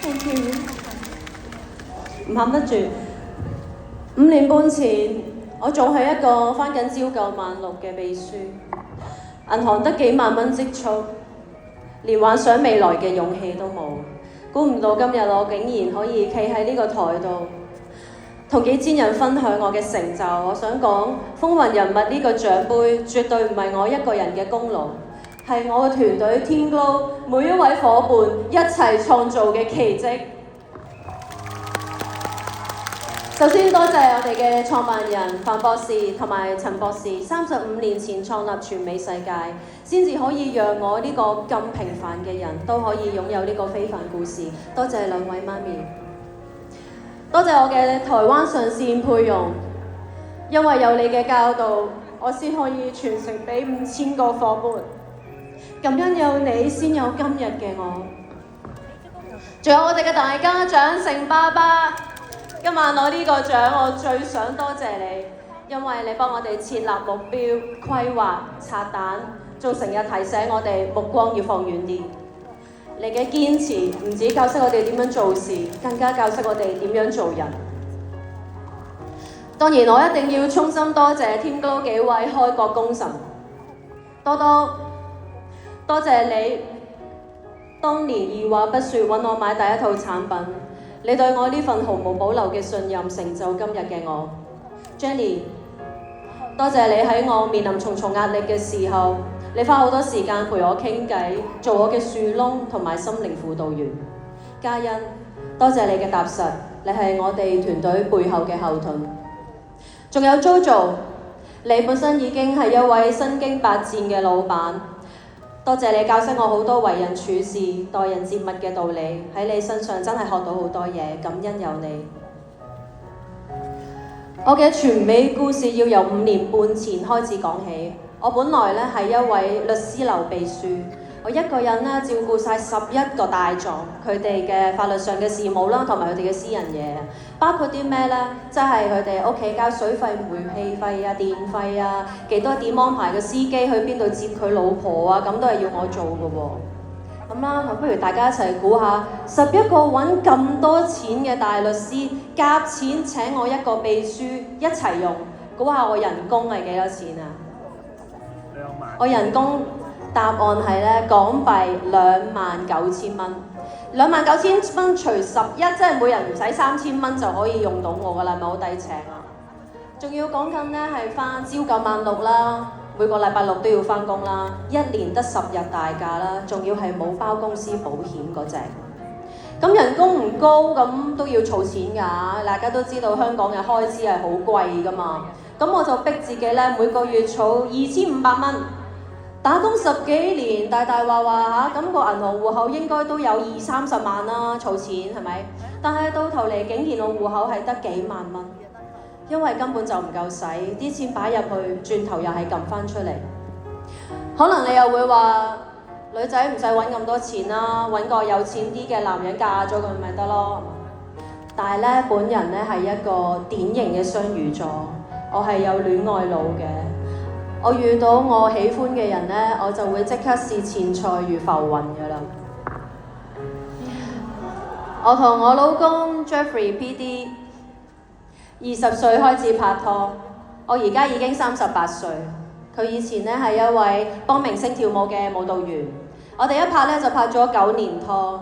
Thank you。唔冚得住。5年半前，我仲係一個返緊朝9晚6嘅秘書，銀行得幾萬蚊積蓄，連幻想未來嘅勇氣都冇。估唔到今日我竟然可以企喺呢個台度，同幾千人分享我嘅成就。我想講，風雲人物呢個獎杯絕對唔係我一個人嘅功勞，係我嘅團隊 Team Glow 每一位伙伴一齊創造嘅奇蹟。首先多謝我哋嘅創辦人范博士同埋陳博士，35年前創立全美世界，先至可以讓我呢個咁平凡嘅人都可以擁有呢個非凡故事。多謝兩位媽咪，多謝我嘅台灣上線佩蓉，因為有你嘅教導，我先可以傳承俾5000個伙伴。感恩有你，先有今日嘅我。仲有我哋嘅大家長盛爸爸。今晚攞呢個獎，我最想多謝你，因為你幫我哋設立目標、規劃、拆彈，仲成日提醒我哋目光要放遠啲。你嘅堅持唔止教識我哋點樣做事，更加教識我哋點樣做人。當然，我一定要衷心多謝Team Glow幾位開國功臣，多謝你，當年二話不說揾我買第一套產品。你對我呢份毫無保留嘅信任，成就今日嘅我。Jenny， 多謝你喺我面臨重重壓力嘅時候，你花好多時間陪我傾偈，做我嘅樹窿同埋心靈輔導員。嘉欣，多謝你嘅踏實，你係我哋團隊背後嘅後盾。仲有 JoJo， 你本身已經係一位身經百戰嘅老闆。多謝你教識我好多為人處事、待人接物嘅道理，喺你身上真係學到好多嘢，感恩有你。我嘅全美故事要由5年半前開始講起。我本來咧係一位律師樓秘書，我一個人咧照顧晒11個大狀，佢哋嘅法律上嘅事務啦，同埋佢哋嘅私人嘢，包括啲咩咧？即係佢哋屋企交水費、煤氣費啊、電費啊，幾多點安排個司機去邊度接佢老婆啊，咁都係要我做嘅喎。咁啦，不如大家一齊估下，11個揾咁多錢嘅大律師夾錢請我一個秘書一齊用，估下我人工係幾多錢啊？2萬。我人工答案係咧港幣29000蚊。29000蚊除11，即係每人唔使3000蚊就可以用到我噶啦，係咪好抵請啊？仲要講緊咧係返朝9晚6啦，每個禮拜6都要返工啦，1年得10日大假啦，仲要係冇包公司保險嗰隻。咁人工唔高，咁都要儲錢㗎。大家都知道香港嘅開支係好貴㗎嘛，咁我就逼自己咧每個月儲2500蚊。打工10幾年，大話嚇，咁個銀行戶口應該都有20-30萬啦，儲錢係咪？但係到頭嚟竟然我戶口係得幾萬蚊，因為根本就唔夠使，啲錢擺入去，轉頭又係撳翻出嚟。可能你又會話，女仔唔使揾咁多錢啦，揾個有錢啲嘅男人嫁咗佢咪得咯。但係咧，本人咧係一個典型嘅雙魚座，我係有戀愛腦嘅。我遇到我喜歡嘅人呢，我就會即刻視錢財如浮雲㗎啦。我同我老公 Jeffrey PD 20歲開始拍拖，我而家已經38歲。佢以前呢係一位幫明星跳舞嘅舞蹈員。我哋一拍呢就拍咗9年拖，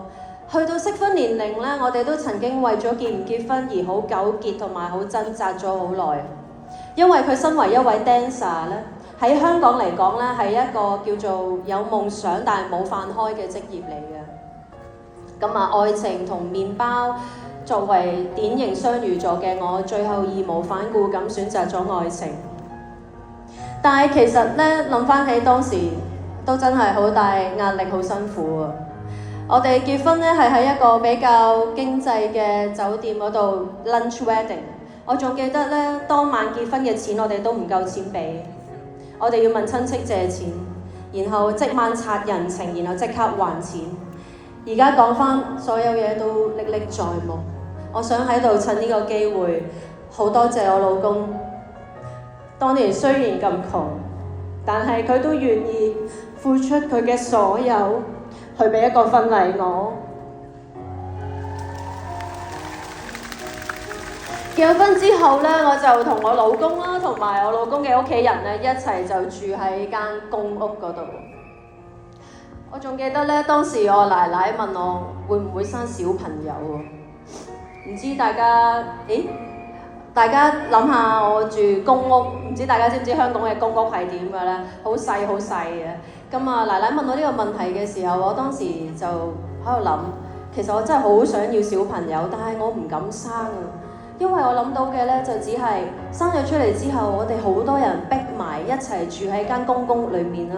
去到適婚年齡呢，我哋都曾經為咗結唔結婚而好糾結同埋好掙扎咗好耐。因為佢身為一位 dancer 呢，喺香港嚟講咧，係一個叫做有夢想但係冇飯開嘅職業嚟嘅。咁啊，愛情同麵包作為典型雙魚座嘅我，最後義無反顧咁選擇咗愛情。但係其實咧，諗翻起當時都真係好大壓力，好辛苦啊！我哋結婚咧係喺一個比較經濟嘅酒店嗰度 lunch wedding。我仲記得咧，當晚結婚嘅錢我哋都唔夠錢俾。我哋要問親戚借錢，然後即晚拆人情，然後即刻還錢。而家講返，所有嘢都歷歷在目。我想喺度趁呢個機會，好多謝我老公。當年雖然咁窮，但係佢都願意付出佢嘅所有去俾一個婚禮我。結咗婚之後呢，我就同我老公啦，同埋我老公嘅屋企人呢，一齊就住喺間公屋嗰度。我仲記得呢，當時我奶奶問我會唔會生小朋友喎？唔知大家諗下，我住公屋，唔知大家知唔知香港嘅公屋係點嘅呢？好細好細嘅。咁啊，奶奶問我呢個問題嘅時候，我當時就喺度諗，其實我真係好想要小朋友，但係我唔敢生啊。因為我諗到嘅呢，就只係生咗出嚟之後，我哋好多人逼埋一齊住喺間公屋裏面啦，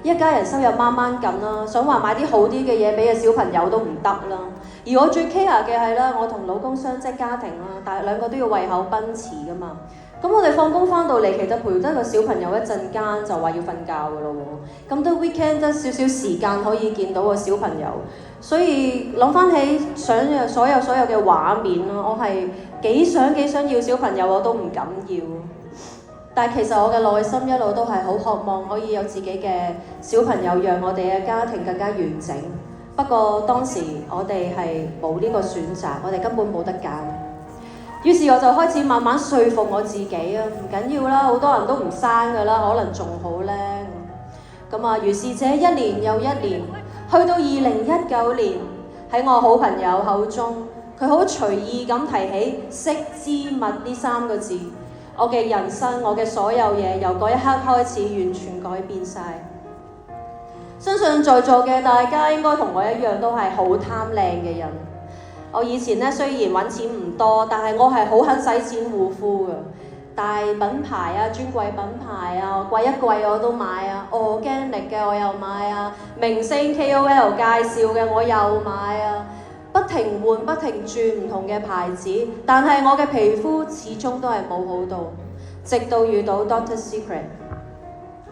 一家人收入掹掹緊啦，想話買啲好啲嘅嘢俾個小朋友都唔得啦。而我最 care 嘅係咧，我同老公雙職家庭啦，但係兩個都要為口奔馳噶嘛。咁我哋放工翻到嚟，其實陪得個小朋友一陣間就話要瞓覺噶咯喎。咁都 weekend 得少少時間可以見到個小朋友，所以諗翻起想所有嘅畫面啦，我係幾想要小朋友，我都唔敢要。但係其實我嘅內心一路都係好渴望可以有自己嘅小朋友，讓我哋嘅家庭更加完整。不過當時我哋係冇呢個選擇，我哋根本冇得揀。於是我就開始慢慢說服我自己啊，唔緊要啦，好多人都唔生㗎啦，可能仲好咧。咁啊，如是者一年又一年，去到2019年，喺我好朋友口中，佢好隨意咁提起識之物呢3個字，我嘅人生，我嘅所有嘢，由嗰一刻開始完全改變晒。相信在座嘅大家應該同我一樣，都係好貪靚嘅人。我以前咧雖然揾錢唔多，但係我係好肯使錢護膚嘅。大品牌啊，專櫃品牌啊，貴一貴我都買啊，organic嘅我又買啊，明星 KOL 介紹嘅我又買啊，不停換不停轉唔同嘅牌子，但係我嘅皮膚始終都係冇好到，直到遇到 Dr. Secret，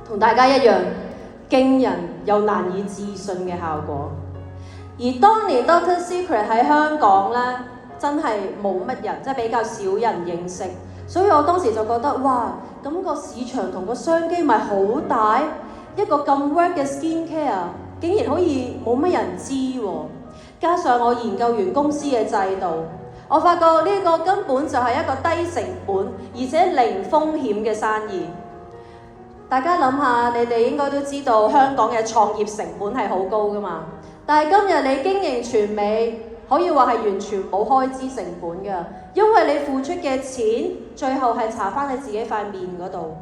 同大家一樣，驚人又難以置信嘅效果。而當年 Dr. Secret 喺香港呢，真係冇乜人，即係比較少人認識，所以我當時就覺得哇，咁個市場同個商機咪好大，一個咁 work 嘅 skin care 竟然可以冇乜人知喎。加上我研究完公司嘅制度，我發覺呢個根本就係一個低成本而且零風險嘅生意。大家諗下，你哋應該都知道香港嘅創業成本係好高㗎嘛。但係今日你經營全美，可以話係完全冇開支成本㗎，因為你付出嘅錢，最後係搽返你自己塊面嗰度。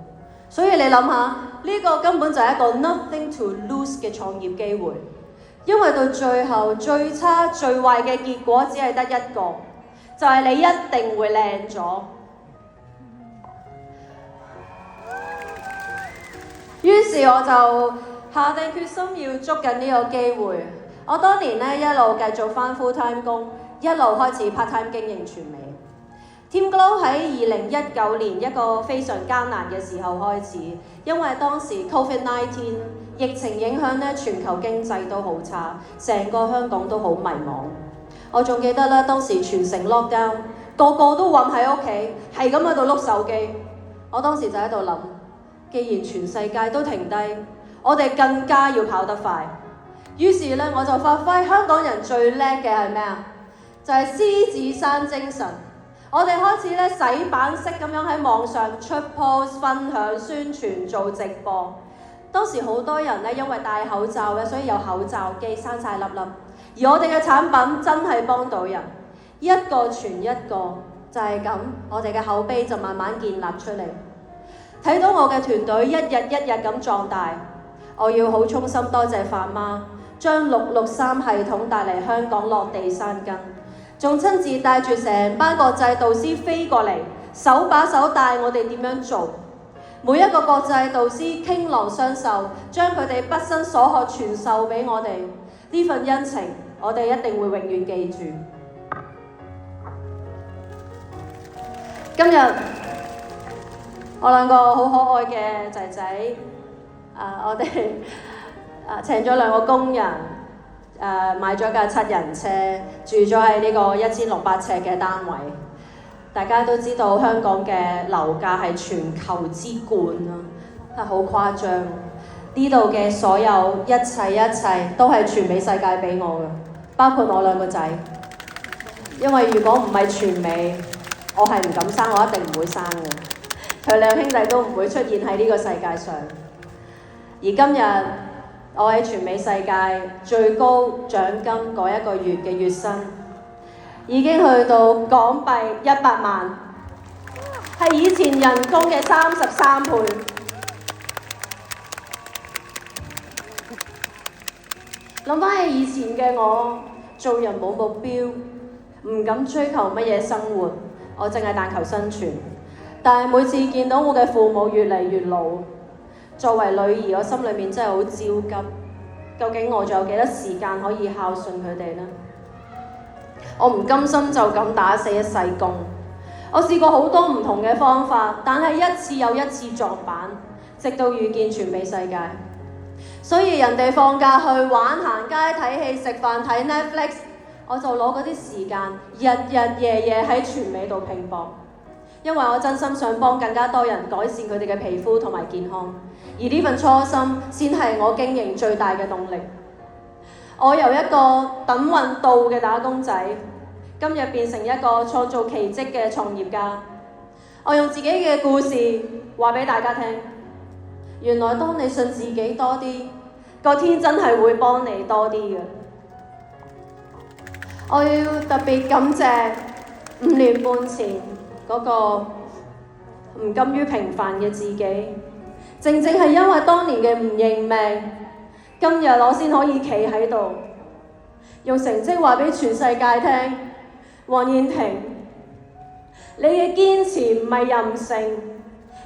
所以你諗下，呢個根本就係一個 nothing to lose 嘅創業機會，因為到最後最差最壞嘅結果只係得一個，就係你一定會靚咗。於是我就下定決心要捉緊呢個機會。我當年咧一路繼續返 full time 工，一路開始 part time 經營全美。TeamGlow 喺2019年一個非常艱難嘅時候開始，因為當時 COVID-19 疫情影響咧，全球經濟都好差，成個香港都好迷茫。我仲記得咧，當時全城 lockdown，個個都韞喺屋企，係咁喺度碌手機。我當時就喺度諗，既然全世界都停低，我哋更加要跑得快。於是咧，我就發揮香港人最叻嘅係咩啊？就係獅子山精神。我哋開始咧洗版式咁樣喺網上出 post 分享宣傳做直播。當時好多人咧因為戴口罩咧，所以有口罩機生晒粒粒。而我哋嘅產品真係幫到人，一個傳一個，就係咁，我哋嘅口碑就慢慢建立出嚟。睇到我嘅團隊一日一日咁壯大，我要好衷心多謝發媽，將663系統帶嚟香港落地生根，仲親自帶住成班國際導師飛過嚟，手把手帶我哋點樣做。每一個國際導師傾囊相授，將佢哋畢生所學傳授俾我哋。呢份恩情，我哋一定會永遠記住。今日我兩個好可愛嘅仔仔，我哋請咗2個工人，買咗架7人車，住咗喺呢個1600尺嘅單位。大家都知道香港嘅樓價係全球之冠啦，係好誇張。呢度嘅所有一切都係全美世界俾我嘅，包括我兩個仔。因為如果唔係全美，我係唔敢生，我一定唔會生嘅。佢兩兄弟都唔會出現喺呢個世界上。而今日我喺全美世界最高獎金嗰一個月嘅月薪，已經去到港幣100萬，係以前人工嘅33倍。諗翻起以前嘅我，做人冇目標，唔敢追求乜嘢生活，我淨係但求生存。但係每次見到我嘅父母越嚟越老，作為女兒，我心裏面真係好焦急。究竟我仲有幾多時間可以孝順佢哋呢？我唔甘心就咁打死一世工。我試過好多唔同嘅方法，但係一次又一次撞板，直到遇見全美世界。所以人哋放假去玩、行街、睇戲、食飯、睇 Netflix， 我就攞嗰啲時間日日夜夜喺全美度拼搏，因為我真心想幫更加多人改善佢哋嘅皮膚同埋健康，而呢份初心先係我經營最大嘅動力。我由一個等運到嘅打工仔，今日變成一個創造奇蹟嘅創業家。我用自己嘅故事話俾大家聽，原來當你信自己多啲，個天真係會幫你多啲嘅。我要特別感謝5年半前嗰個唔甘於平凡嘅自己，正正係因為當年嘅唔認命，今日我先可以企喺度，用成績話俾全世界聽，黃燕婷，你嘅堅持唔係任性，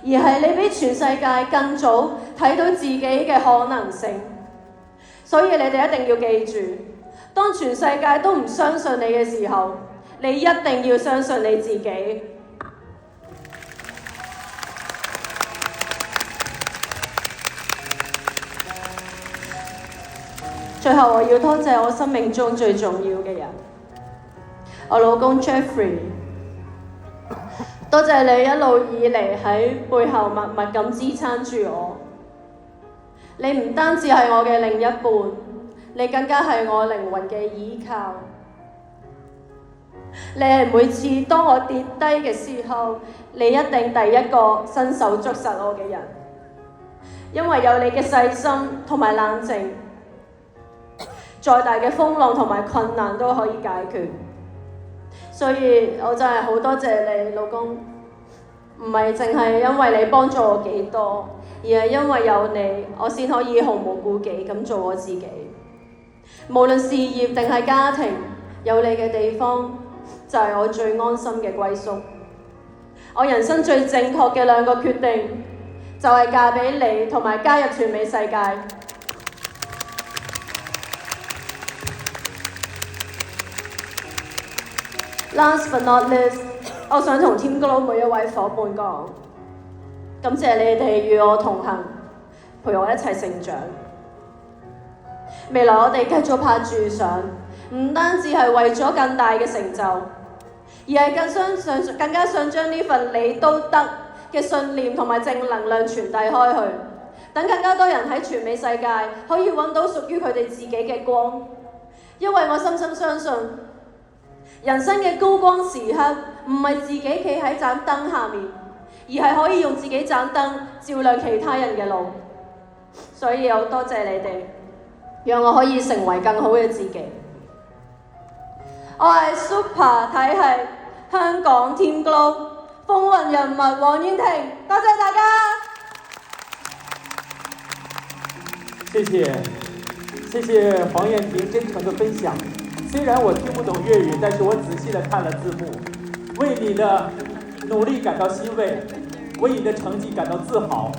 而係你比全世界更早睇到自己嘅可能性。所以你哋一定要記住，當全世界都唔相信你嘅時候，你一定要相信你自己。最後我要多謝我生命中最重要嘅人，我老公 Jeffrey， 多謝你一路以嚟喺背後默默咁支撐住我。你唔單止係我嘅另一半，你更加係我靈魂嘅依靠。你係每次當我跌低嘅時候，你一定第一個伸手捉實我嘅人，因為有你嘅細心同埋冷靜，再大嘅風浪同埋困難都可以解決。所以我真係好多謝你，老公，唔係淨係因為你幫助我幾多，而係因為有你，我先可以毫無顧忌咁做我自己。無論事業定係家庭，有你嘅地方就係我最安心嘅歸宿。我人生最正確嘅2個決定，就係嫁俾你同埋加入全美世界。Last but not least， 我想同 Team Glow 每一位伙伴講，感謝你哋與我同行，陪我一齊成長。未來我哋繼續拍住上，唔單止係為咗更大嘅成就，而係更加想將呢份你都得嘅信念同埋正能量傳遞開去，等更加多人喺全美世界可以揾到屬於佢哋自己嘅光。因為我深深相信，人生嘅高光時刻唔係自己企喺盞燈下面，而係可以用自己盞燈照亮其他人嘅路。所以我多謝你哋，讓我可以成為更好嘅自己。我係 Super 體系香港 Team Glow 風雲人物黃燕婷，多謝大家。謝謝黃燕婷真誠的分享。雖然我聽不懂粵語，但是我仔細地看了字幕，為你的努力感到欣慰，為你的成績感到自豪。